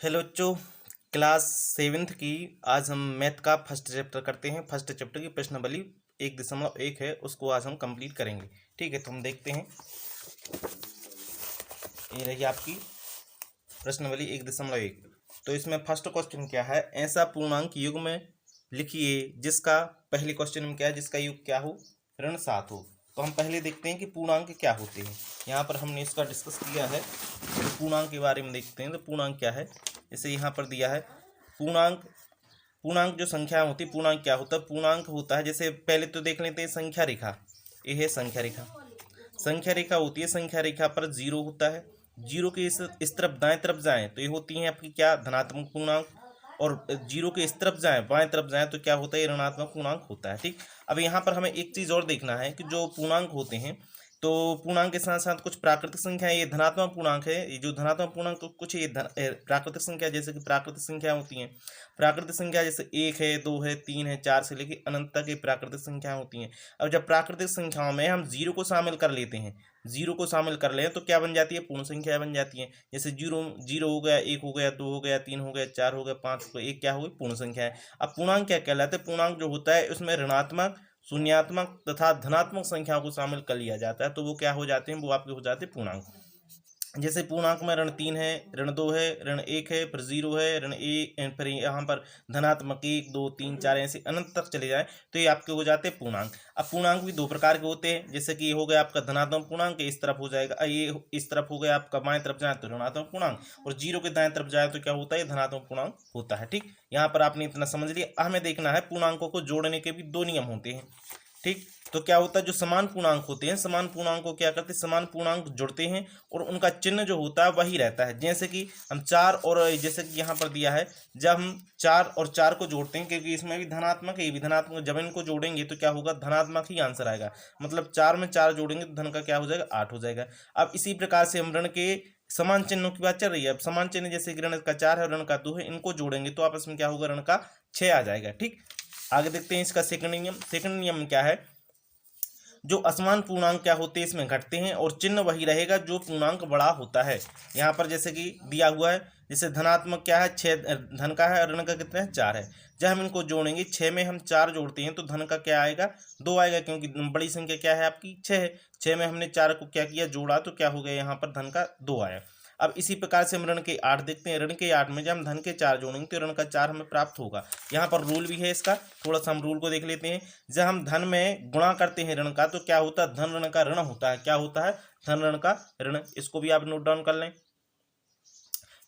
Hello बच्चों, class seventh की आज हम मैथ का फर्स्ट चैप्टर करते हैं। फर्स्ट चैप्टर की प्रश्नावली 1.1 है, उसको आज हम कंप्लीट करेंगे। ठीक है, तो हम देखते हैं। ये रही आपकी प्रश्नावली 1.1। तो इसमें फर्स्ट क्वेश्चन क्या है, ऐसा पूर्णांक युग में लिखिए जिसका पहले क्वेश्चन में क्या है, जिसका युग क्या हो, ऋण 7 हो। तो हम पहले देखते हैं कि पूर्णांक क्या होते हैं। यहाँ पर हमने इसका डिस्कस किया है, तो पूर्णांक के बारे में देखते हैं। तो पूर्णांक क्या है, जैसे यहाँ पर दिया है पूर्णांक। पूर्णांक जो संख्या होती है, पूर्णांक क्या होता है, पूर्णांक होता है, जैसे पहले तो देख लेते हैं संख्या रेखा। ये है संख्या रेखा। संख्या रेखा होती है, संख्या रेखा पर जीरो होता है। जीरो के इस तरफ दाएं तरफ जाएं तो ये होती है आपकी क्या, धनात्मक पूर्णांक। और जीरो के इस तरफ जाएं, बाएं तरफ जाएं तो क्या होता है, ये ऋणात्मक पूर्णांक होता है। ठीक, अब यहाँ पर हमें एक चीज और देखना है कि जो पूर्णांक होते हैं, तो पूर्णांक के साथ साथ कुछ प्राकृतिक संख्या है। ये धनात्मक पूर्णांक है, ये जो धनात्मक पूर्णांक, तो कुछ ये प्राकृतिक संख्या, जैसे कि प्राकृतिक संख्या होती हैं। प्राकृतिक संख्या जैसे 1 है, 2 है, 3 है, 4 से लेकर अनंत तक ये प्राकृतिक संख्या होती हैं। अब जब प्राकृतिक संख्याओं में हम जीरो को शामिल कर लेते हैं, जीरो को शामिल कर लें तो क्या बन जाती है, पूर्ण संख्या बन जाती है। जैसे जीरो जीरो हो गया, 1 हो गया, 2 हो गया, 3 हो गया, 4 हो गया, 5 हो गया, एक क्या हो गई, पूर्ण संख्या है। अब पूर्णांक क्या कहलाते हैं, पूर्णांक जो होता है उसमें ऋणात्मक, शून्यात्मक तथा धनात्मक संख्याओं को शामिल कर लिया जाता है, तो वो क्या हो जाते हैं, वो आपके हो जाते हैं पूर्णांक। जैसे पूर्णांक में ऋण 3 है, ऋण 2 है, ऋण 1 है, फिर 0 है, ऋण 1, फिर यहाँ पर धनात्मक 1, 2, 3, 4 ऐसे अनंत तक चले जाए तो ये आपके हो जाते हैं पूर्णांक। अब पूर्णांक भी दो प्रकार के होते हैं, जैसे कि ये हो गया आपका धनात्मक पूर्णांक, इस तरफ हो जाएगा, ये इस तरफ हो गया आपका, बाएं तरफ जाए तो ऋणात्मक पूर्णांक, और जीरो के दाएं तरफ जाए तो क्या होता है, धनात्मक पूर्णांक होता है। ठीक, यहाँ पर आपने इतना समझ लिया। हमें देखना है पूर्णांकों को जोड़ने के भी दो नियम होते हैं। ठीक, तो क्या होता है, जो समान पूर्णांक होते हैं, समान पूर्णांक को क्या करते हैं, समान पूर्णांक जुड़ते हैं और उनका चिन्ह जो होता है वही रहता है। जैसे कि हम 4 और, जैसे कि यहाँ पर दिया है, जब हम 4 और 4 को जोड़ते हैं, क्योंकि इसमें भी धनात्मक है, ये भी धनात्मक, जब इनको जोड़ेंगे तो क्या होगा, धनात्मक ही आंसर आएगा। मतलब 4 में 4 जोड़ेंगे तो धन का क्या हो जाएगा, 8 हो जाएगा। अब इसी प्रकार से हम ऋण के समान चिन्हों की बात चल रही है। अब समान चिन्ह जैसे कि ऋण का 4 है और ऋण का 2 है, इनको जोड़ेंगे तो आपस में क्या होगा, ऋण का 6 आ जाएगा। ठीक, आगे देखते हैं इसका सेकंड नियम। सेकंड नियम क्या है, जो असमान पूर्णांक क्या होते हैं, इसमें घटते हैं और चिन्ह वही रहेगा जो पूर्णांक बड़ा होता है। यहाँ पर जैसे कि दिया हुआ है, जैसे धनात्मक क्या है, 6 धन का है और ऋण का कितना है, 4 है। जब हम इनको जोड़ेंगे, 6 में हम 4 जोड़ते हैं तो धन का क्या आएगा, 2 आएगा, क्योंकि बड़ी संख्या क्या है आपकी, 6 है। 6 में हमने 4 को क्या किया, जोड़ा, तो क्या हो गया, यहाँ पर धन का 2 आया। अब इसी प्रकार से हम ऋण के 8 देखते हैं। ऋण के 8 में जब हम धन के 4 जोड़ेंगे तो ऋण का 4 हमें प्राप्त होगा। यहाँ पर रूल भी है इसका, थोड़ा सा हम रूल को देख लेते हैं। जब हम धन में गुणा करते हैं ऋण का, तो क्या होता है, धन ऋण का ऋण होता है। क्या होता है, धन ऋण का ऋण। इसको भी आप नोट डाउन कर लें,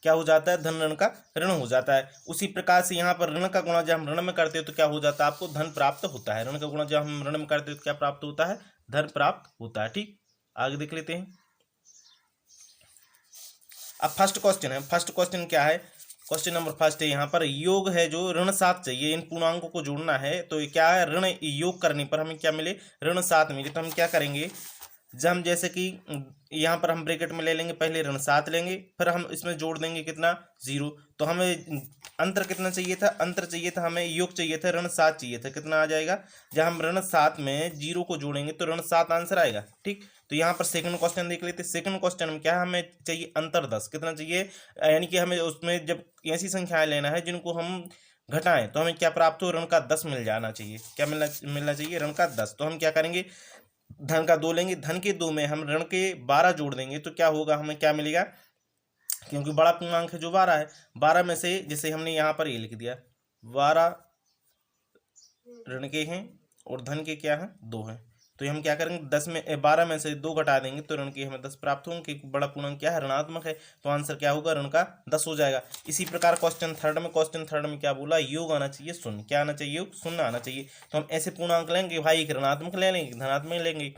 क्या हो जाता है, धन ऋण का ऋण हो जाता है। उसी प्रकार से यहाँ पर ऋण का गुणा जब हम ऋण में करते हैं तो क्या हो जाता है, आपको धन प्राप्त होता है। ऋण का गुणा जब हम ऋण में करते हैं तो क्या प्राप्त होता है, धन प्राप्त होता है। ठीक, आगे देख लेते हैं। अब फर्स्ट क्वेश्चन है, फर्स्ट क्वेश्चन क्या है, क्वेश्चन नंबर फर्स्ट है, यहाँ पर योग है, जो ऋण 7 चाहिए, इन पूर्णांकों को जोड़ना है। तो ये क्या है, ऋण योग करने पर हमें क्या मिले, ऋण 7 मिले। तो हम क्या करेंगे, जब हम जैसे कि यहाँ पर हम ब्रैकेट में ले लेंगे, पहले ऋण 7 लेंगे, फिर हम इसमें जोड़ देंगे कितना, 0। तो हमें अंतर कितना चाहिए था, अंतर चाहिए था, हमें योग चाहिए था, ऋण 7 चाहिए था। कितना आ जाएगा, जब हम ऋण 7 में 0 को जोड़ेंगे तो ऋण 7 आंसर आएगा। ठीक, तो यहाँ पर सेकंड क्वेश्चन देख लेते हैं। सेकंड क्वेश्चन में क्या है, हमें चाहिए अंतर 10। कितना चाहिए, यानी कि हमें उसमें जब ऐसी संख्याएं लेना है जिनको हम घटाएं तो हमें क्या प्राप्त हो, ऋण का 10 मिल जाना चाहिए। क्या मिलना चाहिए, ऋण का 10। तो हम क्या करेंगे, धन का 2 लेंगे, धन के 2 में हम ऋण के 12 जोड़ देंगे तो क्या होगा, हमें क्या मिलेगा, क्योंकि बड़ा पूर्णांक है जो 12 है। 12 में से जैसे हमने यहाँ पर ये लिख दिया, 12 ऋण के हैं और धन के क्या हैं, 2 हैं। तो हम क्या करेंगे, 12 में से 2 घटा देंगे तो ऋण के हमें 10 प्राप्त होंगे, क्योंकि बड़ा पूर्णांक क्या है, ऋणात्मक है। तो आंसर क्या होगा, ऋण का 10 हो जाएगा। इसी प्रकार क्वेश्चन थर्ड में क्या बोला, योग आना चाहिए शून्य। क्या आना चाहिए, योग शून्य आना चाहिए। तो हम ऐसे पूर्णांक लेंगे भाई, एक ऋणात्मक ले लेंगे, धनात्मक लेंगे।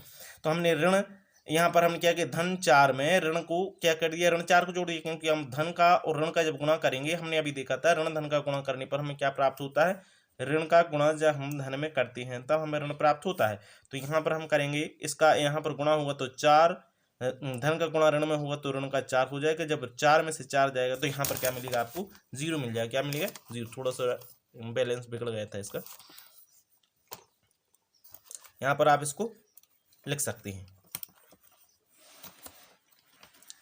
तो हमने ऋण, यहाँ पर हम क्या किया, धन 4 में ऋण को क्या कर दिया, ऋण 4 को जोड़ दिया, क्योंकि हम धन का और ऋण का जब गुणा करेंगे, हमने अभी देखा था ऋण धन का गुणा करने पर हमें क्या प्राप्त होता है, ऋण का गुणा जब हम धन में करते हैं तब हमें ऋण प्राप्त होता है। तो यहाँ पर हम करेंगे, इसका यहाँ पर गुणा होगा तो 4, धन का गुणा ऋण में होगा तो ऋण का 4 हो जाएगा। जब 4 में से 4 जाएगा तो यहाँ पर क्या मिलेगा, आपको 0 मिल जाएगा। क्या मिलेगा, 0। थोड़ा सा बैलेंस बिगड़ गया था इसका, यहाँ पर आप इसको लिख सकते हैं।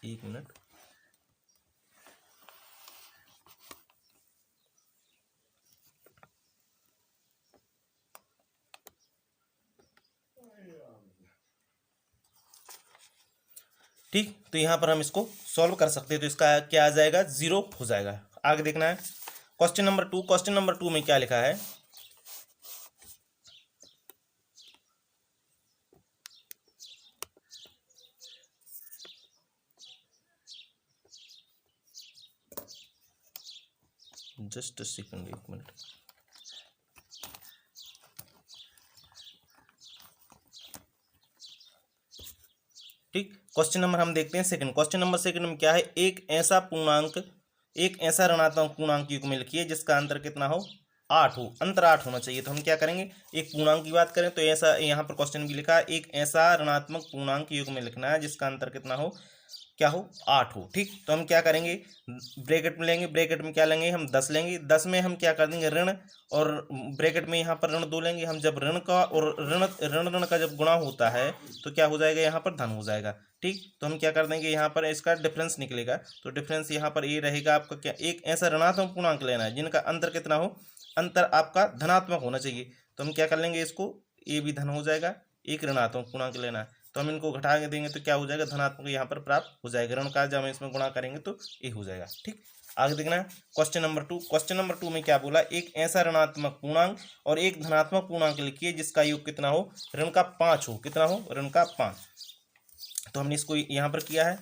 एक मिनट, ठीक, तो यहाँ पर हम इसको सॉल्व कर सकते हैं। तो इसका क्या आ जाएगा, 0 हो जाएगा। आगे देखना है क्वेश्चन नंबर 2। क्वेश्चन नंबर 2 में क्या लिखा है, जस्ट अ सेकंड, 1 मिनट। ठीक, क्वेश्चन नंबर हम देखते हैं सेकंड। क्वेश्चन नंबर सेकंड में क्या है, एक ऐसा ऋणात्मक पूर्णांक युग्म में लिखिए जिसका अंतर कितना हो, 8 हो, अंतर 8 होना चाहिए। तो हम क्या करेंगे, एक पूर्णांक की बात करें तो ऐसा यहाँ पर क्वेश्चन भी लिखा है, एक ऐसा ऋणात्मक पूर्णांक युग्म में लिखना है जिसका अंतर कितना हो, क्या हो, 8 हो। ठीक, तो हम क्या करेंगे, ब्रैकेट में लेंगे, ब्रैकेट में क्या लेंगे हम, 10 लेंगे, 10 में हम क्या कर देंगे ऋण, और ब्रैकेट में यहाँ पर ऋण 2 लेंगे हम। जब ऋण का और ऋण ऋण ऋण का जब गुणा होता है तो क्या हो जाएगा, यहाँ पर धन हो जाएगा। ठीक, तो हम क्या कर देंगे, यहाँ पर इसका डिफरेंस निकलेगा। तो डिफरेंस यहाँ पर ये रहेगा आपका, क्या, एक ऐसा ऋणात्मक पूर्णांक लेना है जिनका अंतर कितना हो, अंतर आपका धनात्मक होना चाहिए। तो हम क्या कर लेंगे, इसको ये भी धन हो जाएगा, एक ऋणात्मक पूर्णांक लेना है तो हम इनको घटा के देंगे तो क्या हो जाएगा, धनात्मक यहाँ पर प्राप्त हो जाएगा। ऋण का जब हम इसमें गुणा करेंगे तो ये हो जाएगा। ठीक, आगे देखना है क्वेश्चन नंबर 2। क्वेश्चन नंबर 2 में क्या बोला, एक ऐसा ऋणात्मक पूर्णांक और एक धनात्मक पूर्णांक लिखिए जिसका योग कितना हो, ऋण का 5 हो। कितना हो, ऋण का 5। तो हमने इसको यहाँ पर किया है,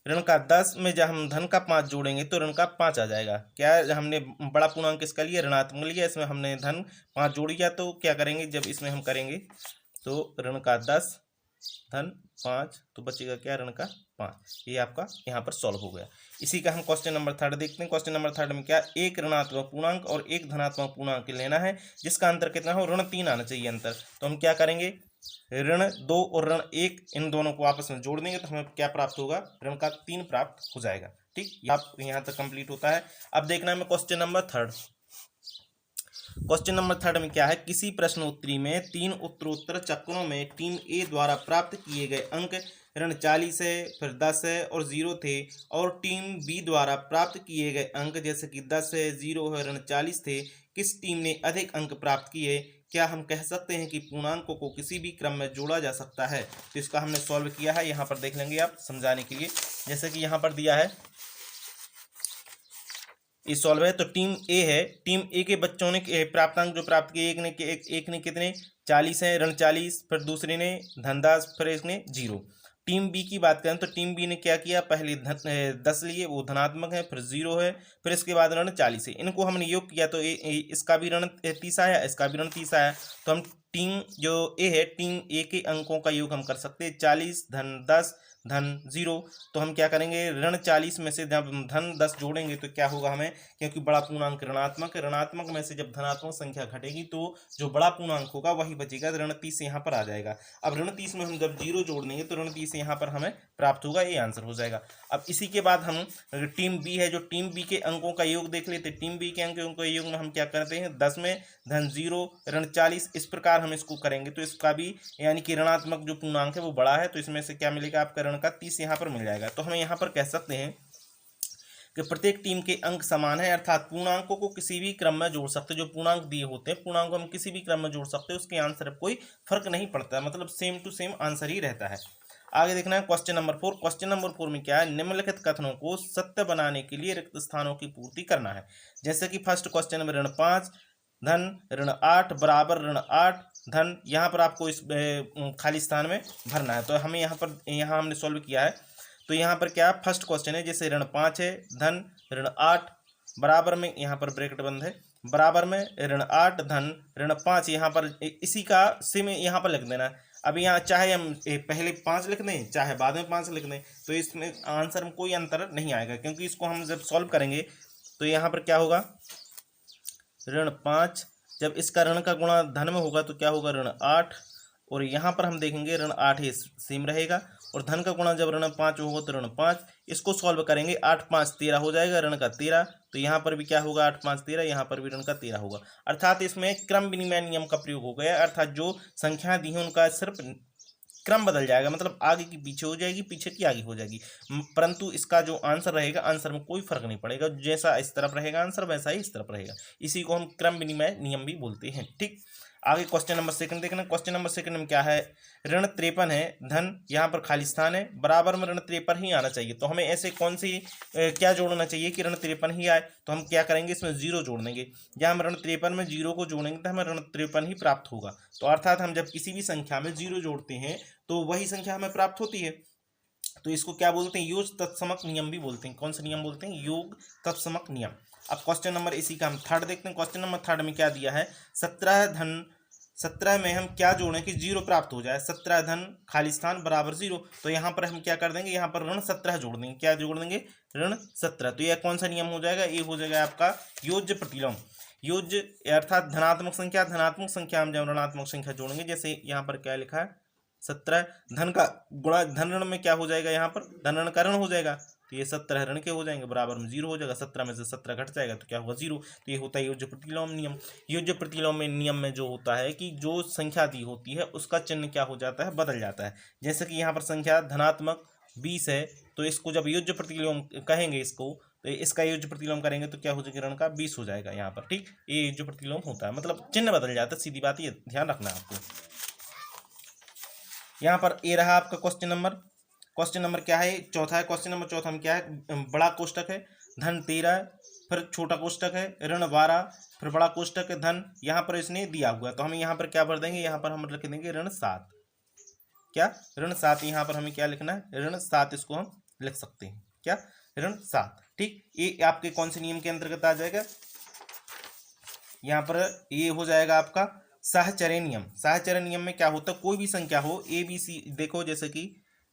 ऋण का 10 में जब हम धन का 5 जोड़ेंगे तो ऋण का 5 आ जाएगा। क्या हमने बड़ा पूर्णांक किसका लिया, ऋणात्मक लिया, इसमें हमने धन 5 जोड़ दिया। तो क्या करेंगे, जब इसमें हम करेंगे तो ऋण का 10 धन 5 तो बचेगा क्या, ऋण का 5। ये आपका यहाँ पर सॉल्व हो गया। इसी का हम क्वेश्चन नंबर 3 देखते हैं। क्वेश्चन नंबर 3 में क्या, एक ऋणात्मक पूर्णांक और एक धनात्मक पूर्णांक लेना है जिसका अंतर कितना हो, ऋण 3 आना चाहिए अंतर। तो हम क्या करेंगे, ऋण 2 और ऋण 1 इन दोनों को आपस में जोड़ देंगे तो हमें क्या प्राप्त होगा, ऋण का 3 प्राप्त हो जाएगा। ठीक, आप यहाँ तक कंप्लीट होता है। अब देखना है क्वेश्चन नंबर 3। क्वेश्चन नंबर 3 में क्या है, किसी प्रश्न उत्तरी में 3 उत्तरोत्तर चक्रों में टीम ए द्वारा प्राप्त किए गए अंक ऋण 40 है, फिर 10 है और 0 थे, और टीम बी द्वारा प्राप्त किए गए अंक जैसे कि 10 है, 0 है, ऋण 40 थे। किस टीम ने अधिक अंक प्राप्त किए? क्या हम कह सकते हैं कि पूर्णांकों को किसी भी क्रम में जोड़ा जा सकता है? तो इसका हमने सॉल्व किया है, यहाँ पर देख लेंगे आप समझाने के लिए। जैसे कि यहाँ पर दिया है, ये सॉल्व है। तो टीम ए है, टीम ए के बच्चों ने प्राप्तांक जो प्राप्त किए, एक ने कितने, 40 है, ऋण 40, फिर दूसरे ने धन 10, फिर इसने 0। टीम बी की बात करें तो टीम बी ने क्या किया, पहले 10 लिए, वो धनात्मक है, फिर 0 है, फिर इसके बाद ऋण 40 है। इनको हमने योग किया तो इसका भी ऋण 30 आया, इसका भी ऋण 30 आया। तो हम टीम जो ए है, टीम ए के अंकों का योग हम कर सकते हैं, 40 धन 10 धन 0। तो हम क्या करेंगे, ऋण 40 में से जब धन 10 जोड़ेंगे तो क्या होगा हमें, क्योंकि बड़ा पूर्णांक ऋणात्मक है, ऋणात्मक में से जब धनात्मक संख्या घटेगी तो जो बड़ा पूर्णांक होगा वही बचेगा, ऋण 30 यहाँ पर आ जाएगा। अब ऋण 30 में हम जब 0 जोड़ देंगे तो ऋण 30 यहाँ पर हमें प्राप्त होगा, ये आंसर हो जाएगा। अब इसी के बाद हम टीम बी है, जो टीम बी के अंकों का योग देख लेते। टीम बी के अंकों के योग में हम क्या करते हैं, 10 में धन 0 ऋण 40, इस प्रकार हम इसको करेंगे तो इसका भी यानी कि ऋणात्मक जो पूर्णांक है वो बड़ा है, तो इसमें से क्या मिलेगा, आपका ऋण का 30 यहाँ पर मिल जाएगा। तो हम यहाँ पर कह सकते हैं कि प्रत्येक टीम के अंक समान है, अर्थात पूर्णांकों को किसी भी क्रम में जोड़ सकते हैं। जो पूर्णांक दिए होते हैं, पूर्णांक को हम किसी भी क्रम में जोड़ सकते हैं, उसके आंसर में कोई फर्क नहीं पड़ता, मतलब सेम टू सेम आंसर ही रहता है। आगे देखना है क्वेश्चन नंबर 4। क्वेश्चन नंबर 4 में क्या है, निम्नलिखित कथनों को सत्य बनाने के लिए रिक्त स्थानों की पूर्ति करना है। जैसे कि फर्स्ट क्वेश्चन में ऋण 5 धन ऋण 8 बराबर ऋण 8 धन, यहाँ पर आपको इस खाली स्थान में भरना है। तो हमें यहाँ हमने सॉल्व किया है। तो यहाँ पर क्या फर्स्ट क्वेश्चन है, जैसे ऋण 5 है धन ऋण 8 बराबर में, यहाँ पर ब्रैकेट बंद है, बराबर में ऋण 8 धन ऋण 5, यहाँ पर इसी का सेम यहाँ पर लिख देना। अब यहाँ चाहे हम पहले 5 लिख दें चाहे बाद में 5 लिख दें, तो इसमें आंसर में कोई अंतर नहीं आएगा, क्योंकि इसको हम जब सॉल्व करेंगे तो यहाँ पर क्या होगा, ऋण 5 जब इसका ऋण का गुणा धन में होगा तो क्या होगा, ऋण 8, और यहाँ पर हम देखेंगे ऋण 8 ही सेम रहेगा, और धन का गुणा जब ऋण 5 होगा तो ऋण 5। इसको सॉल्व करेंगे, 8 5 13 हो जाएगा, ऋण का 13। तो यहाँ पर भी क्या होगा, 8 5 13, यहाँ पर भी ऋण का 13 होगा। अर्थात इसमें क्रम विनिमय नियम का प्रयोग हो गया, अर्थात जो संख्या दी है उनका सिर्फ क्रम बदल जाएगा, मतलब आगे की पीछे हो जाएगी, पीछे की आगे हो जाएगी, परंतु इसका जो आंसर रहेगा, आंसर में कोई फर्क नहीं पड़ेगा। जैसा इस तरफ रहेगा आंसर वैसा ही इस तरफ रहेगा। इसी को हम क्रम विनिमय नियम भी बोलते हैं। ठीक, आगे क्वेश्चन नंबर सेकंड देखना। क्वेश्चन नंबर सेकंड में क्या है, ऋण 53 है, धन यहाँ पर खाली स्थान है, बराबर में ऋण 53 ही आना चाहिए। तो हमें ऐसे कौन सी क्या जोड़ना चाहिए कि ऋण 53 ही आए, तो हम क्या करेंगे, इसमें जीरो जोड़ देंगे। या हम ऋण 53 में जीरो को जोड़ेंगे तो हमें ऋण 53 ही प्राप्त होगा। तो अर्थात हम जब किसी भी संख्या में जीरो जोड़ते हैं तो वही संख्या हमें प्राप्त होती है। तो इसको क्या बोलते हैं, योग तत्समक नियम भी बोलते हैं। कौन सा नियम बोलते हैं, योग तत्समक नियम। अब क्वेश्चन नंबर इसी का हम थर्ड देखते हैं। क्वेश्चन नंबर थर्ड में क्या दिया है, 17 धन 17 में हम क्या जोड़ें कि जीरो प्राप्त हो जाए, 17 धन खाली स्थान बराबर जीरो। तो यहाँ पर हम क्या कर देंगे, यहाँ पर ऋण 17 जोड़ देंगे। क्या जोड़ देंगे, ऋण 17। तो यह कौन सा नियम हो जाएगा, ये हो जाएगा आपका योज्य प्रतिलोम। योज्य अर्थात धनात्मक संख्या हम जब ऋणात्मक संख्या जोड़ेंगे, जैसे यहाँ पर क्या लिखा है 17, धन का गुणा धन ऋण में क्या हो जाएगा, यहाँ पर धन ऋण का ऋण हो जाएगा। तो ये 17 ऋण के हो जाएंगे, बराबर में जीरो हो जाएगा। 17 में से 17 घट जाएगा तो क्या होगा, जीरो। तो ये होता है योज्य प्रतिलोम नियम। योज्य प्रतिलोम में नियम में जो होता है कि जो संख्या दी होती है उसका चिन्ह क्या हो जाता है, बदल जाता है। जैसे कि यहाँ पर संख्या धनात्मक 20 है, तो इसको जब योज्य प्रतिलोम कहेंगे इसको, तो इसका योज्य प्रतिलोम करेंगे तो क्या हो जाएगा, ऋण का 20 हो जाएगा यहाँ पर। ठीक, ये योज्य प्रतिलोम होता है, मतलब चिन्ह बदल जाता है, सीधी बात, ये ध्यान रखना है आपको। यहाँ पर ये रहा आपका क्वेश्चन नंबर। क्वेश्चन नंबर क्या है, चौथा है। क्वेश्चन नंबर चौथा में क्या है, बड़ा कोष्टक है, धन 13, फिर छोटा कोष्टक है, ऋण 12, फिर बड़ा कोष्टक है, धन यहाँ पर इसने दिया हुआ है। तो हम यहाँ पर क्या भर देंगे, यहाँ पर हम लिख देंगे ऋण 7। क्या, ऋण 7। यहाँ पर हमें क्या लिखना है, ऋण 7, इसको हम लिख सकते हैं। क्या, ऋण 7। ठीक, ये आपके कौन से नियम के अंतर्गत आ जाएगा, यहाँ पर ये हो जाएगा आपका साहचर्य नियम। साहचर्य नियम में क्या होता है, कोई भी संख्या हो ए बी सी, देखो जैसे कि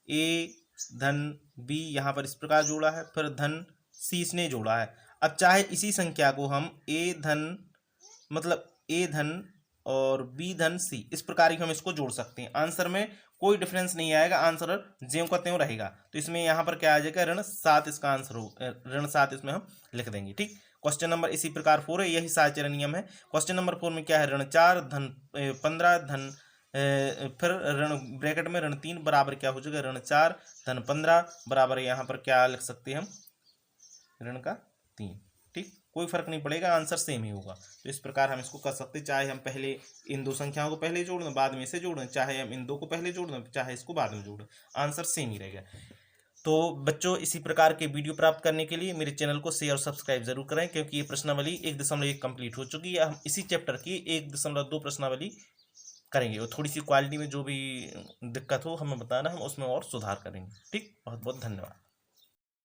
ए धन बी यहाँ पर इस प्रकार जोड़ा है, फिर धन सी इसने जोड़ा है। अब चाहे इसी संख्या को हम ए धन मतलब ए धन और बी धन सी, इस प्रकार ही हम इसको जोड़ सकते हैं। आंसर में कोई डिफरेंस नहीं आएगा, आंसर ज्यों का त्यों रहेगा। तो इसमें यहाँ पर क्या आ जाएगा, ऋण 7 इसका आंसर हो, ऋण 7 इसमें हम लिख देंगे। ठीक, क्वेश्चन नंबर इसी प्रकार 4 है, यही साहचर्य नियम है। क्वेश्चन नंबर 4 में क्या है, ऋण 4 धन 15 धन फिर ऋण ब्रैकेट में ऋण 3 बराबर क्या हो जाएगा, ऋण 4 धन 15 बराबर यहाँ पर क्या लिख सकते हैं हम, ऋण का 3। ठीक, कोई फर्क नहीं पड़ेगा, आंसर सेम ही होगा। तो इस प्रकार हम इसको कर सकते हैं, चाहे हम पहले इन दो संख्याओं को पहले जोड़ दें, बाद में इसे जोड़ दें, चाहे हम इन दो को पहले जोड़ दें, चाहे इसको बाद में जोड़ दें, आंसर सेम ही रहेगा। तो बच्चों, इसी प्रकार के वीडियो प्राप्त करने के लिए मेरे चैनल को शेयर और सब्सक्राइब जरूर करें, क्योंकि ये प्रश्नावली 1.1 कंप्लीट हो चुकी है। हम इसी चैप्टर की 1.2 प्रश्नावली करेंगे, और थोड़ी सी क्वालिटी में जो भी दिक्कत हो हमें बताना, हम उसमें और सुधार करेंगे। ठीक, बहुत बहुत धन्यवाद।